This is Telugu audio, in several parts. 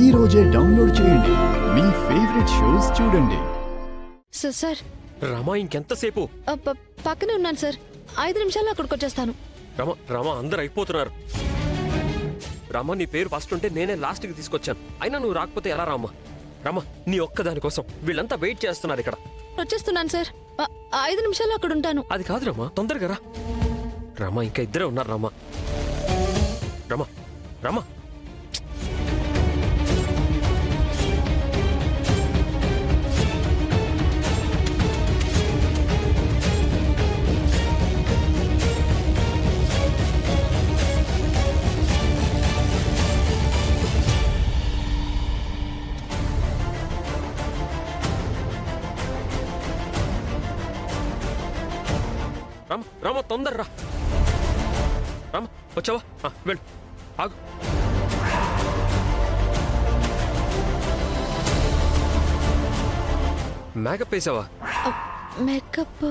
ఈ రోజే డౌన్లోడ్ చేయండి. మీ ఫేవరెట్ షోస్ చూడండి. సార్ రమా ఇంకెంతసేపు? పక్కనే ఉన్నాను సార్. 5 నిమిషాల్లో అక్కడికి వచ్చేస్తాను. రమా అందరు అయిపోతున్నారు. రమా నీ పేరు ఫస్ట్ ఉంటే నేనే లాస్ట్కి తీసుకొచ్చాను. అయినా నువ్వు రాకపోతే ఎలా రామ్మా? రమా నీ ఒక్కదాని కోసం వీళ్ళంతా వెయిట్ చేస్తున్నారు ఇక్కడ. వచ్చేస్తున్నాను సార్. 5 నిమిషాల్లో అక్కడ ఉంటాను. అది కాదు రమా, తొందరగా రా. రమా ఇంకా ఇద్దరే ఉన్నారు. రమా రమా రమా రామ తొందర రా. రామ వచ్చావా? వెళ్ళు, ఆగు. మేకప్ వేసావా? మేకప్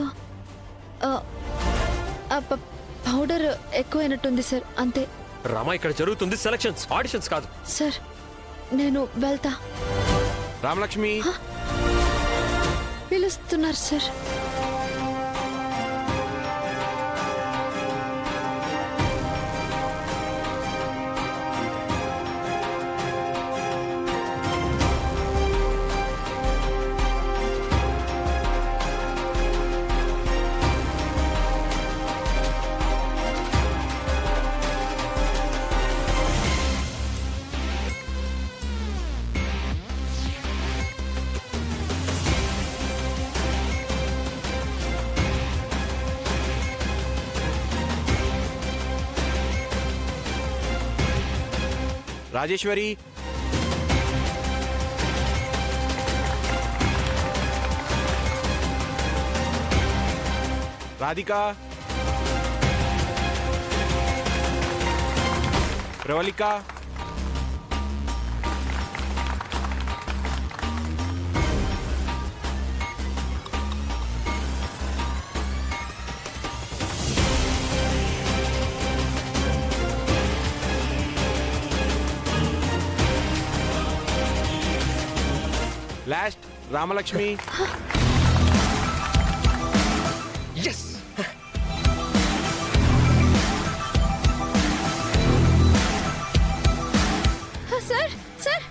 పౌడర్ ఎక్కువైనట్టుంది సార్, అంతే. రామా ఇక్కడ జరుగుతుంది సెలక్షన్స్, ఆడిషన్స్ కాదు. సార్ నేను వెళ్తా. రామలక్ష్మి పిలుస్తున్నారు sir. Rajeshwari, Radhika, Pravalika, last Ramalakshmi. Yes sir sir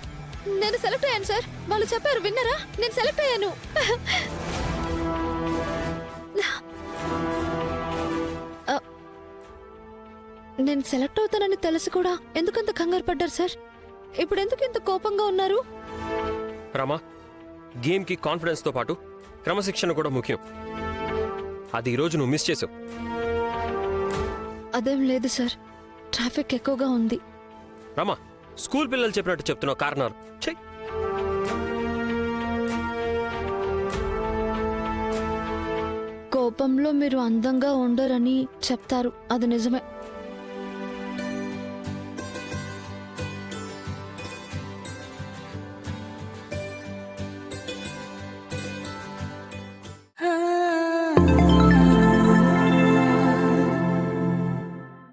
నేను సెలెక్ట్ అయ్యాను సార్. వాళ్ళు చెప్పారు, విన్నారా? నేను సెలెక్ట్ అయ్యాను. నేను సెలెక్ట్ అవుతానని తెలిసి కూడా ఎందుకంత కంగారు పడ్డారు సార్? ఇప్పుడు ఎందుకు ఇంత కోపంగా ఉన్నారు? రమా, గేమ్ కి కాన్ఫిడెన్స్ తో పాటు క్రమశిక్షణ కూడా ముఖ్యం. అది ఈరోజు నువ్వు మిస్ చేసావు. అదేం లేదు సార్, ట్రాఫిక్ ఎక్కువగా ఉంది. రమా, స్కూల్ పిల్లలు చెప్పినట్టు చెప్తున్నావు కారణాలు. చెయ్. కోపంలో మీరు అందంగా ఉండరని చెప్తారు, అది నిజమే.